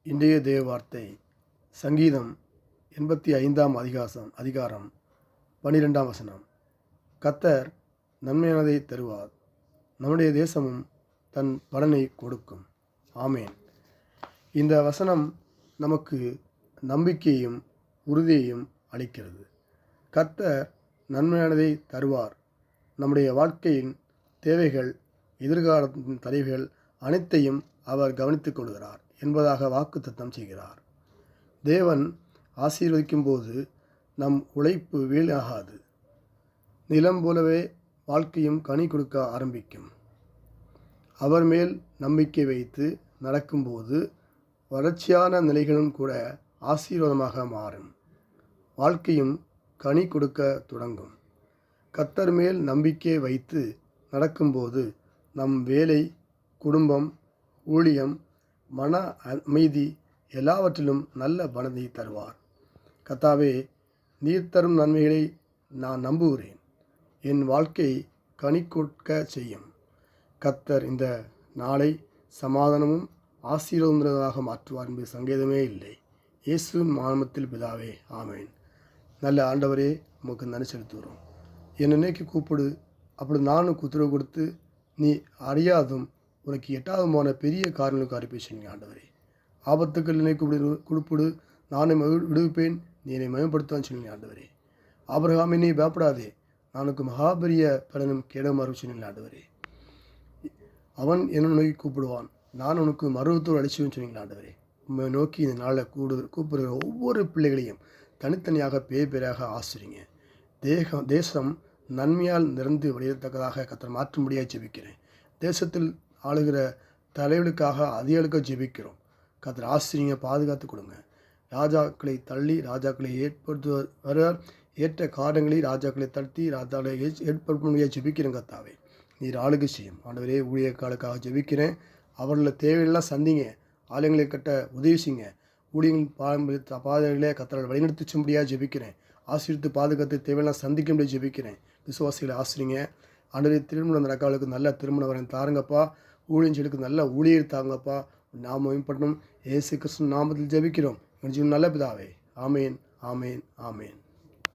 இன்றைய தேவ வார்த்தை சங்கீதம் 85ஆம் அதிகாரம் 12ஆம் வசனம். கர்த்தர் நன்மையானதை தருவார், நம்முடைய தேசமும் தன் பலனை கொடுக்கும். ஆமேன். இந்த வசனம் நமக்கு நம்பிக்கையும் உறுதியையும் அளிக்கிறது. கர்த்தர் நன்மையானதை தருவார், நம்முடைய வாழ்க்கையின் தேவைகள், எதிர்காலத்தின் தலைகள் அனைத்தையும் அவர் கவனித்துக் கொள்கிறார் என்பதாக வாக்குத்தத்தம் செய்கிறார். தேவன் ஆசீர்வதிக்கும் போது நம் உழைப்பு வீணாகாது. நிலம் போலவே வாழ்க்கையும் கனி கொடுக்க ஆரம்பிக்கும். அவர் மேல் நம்பிக்கை வைத்து நடக்கும்போது வறட்சியான நிலைகளும் கூட ஆசீர்வாதமாக மாறும். வாழ்க்கையும் கனி கொடுக்க தொடங்கும். கர்த்தர் மேல் நம்பிக்கை வைத்து நடக்கும்போது நம் வேலை, குடும்பம், ஊழியம், மன அமைதி எல்லாவற்றிலும் நல்ல பலனை தருவார். கர்த்தாவே, நீர் தரும் நன்மைகளை நான் நம்புகிறேன். என் வாழ்க்கை கனி கொடுக்க செய்யும். கர்த்தர் இந்த நாளை சமாதானமும் ஆசீர்வாதமாக மாற்றுவார் என்பது சங்கேதமே இல்லை. இயேசுவின் நாமத்தில் பிதாவே, ஆமேன். நல்ல ஆண்டவரே, உமக்கு நன்றி செலுத்துகிறோம். என்னை நினைக்க கூப்பிடு, அப்படி நானும் உத்தரவு கொடுத்து நீ அறியாதும் உனக்கு எட்டாவதுமான பெரிய காரியங்களுக்கு அறிவிப்பீங்க. ஆண்டவரே, ஆபத்துக்கள் என்னை கூப்பிடு, நானே விடுவிப்பேன், நீ என்னை மயப்படுத்தான்னு சொன்னீங்க. ஆண்டவரே, ஆபிரகாமே நீ பயப்படாதே, நான் உனக்கு மகாபெரிய பலனும் கேடமாறு சொன்னீங்க. ஆண்டவரே, அவன் என்னை நோக்கி கூப்பிடுவான், நான் உனக்கு மருவத்தோடு அடிச்சுவேன்னு சொன்னீங்க. ஆண்டவரே, உண்மை நோக்கி இந்த நாளில் கூப்பிடுகிற ஒவ்வொரு பிள்ளைகளையும் தனித்தனியாக பேராக ஆசிரிங்க. தேசம் நன்மையால் நிறந்து வெளியிடத்தக்கதாக கர்த்தர் மாற்றும்படியாக ஜெபிக்கிறேன். தேசத்தில் ஆளுகிற தலைவர்களுக்காக அதிகளுக்காக ஜெபிக்கிறோம். கர்த்தர் ஆசிரியங்க, பாதுகாத்து கொடுங்க. ராஜாக்களை தள்ளி ராஜாக்களை ஏற்படுத்துவார், ஏற்ற காரணங்களை ராஜாக்களை தடுத்தி ராஜாக்களை ஏற்படுத்த ஜெபிக்கிறேன். கர்த்தாவே, நீர் ஆளுகை செய்யும். ஆண்டவரே, ஊழியர்களுக்காக ஜெபிக்கிறேன். அவர்கள தேவையெல்லாம் சந்திங்க, ஆலயங்களை கட்ட உதவி செய்யுங்க. ஊழியர்கள் பாதைகளே கர்த்தரை வழிநடத்தி செல்லும்படியாக ஜெபிக்கிறேன். ஆசீர்வித்து பாதுகாத்து தேவையெல்லாம் சந்திக்க முடியாது ஜெபிக்கிறேன். விசுவாசிகளை ஆசிரிங்க. ஆண்டவரே, திருமணம் நடக்காதவர்களுக்கு நல்ல திருமணம் வரேன் தாருங்கப்பா. ஊழியர்களுக்கு நல்ல ஊழியர் தாங்கப்பா. நாம மேம்படணும். இயேசு கிறிஸ்து நாமத்தில் ஜெபிக்கிறோம். நல்ல பிதாவே, ஆமேன், ஆமேன், ஆமேன்.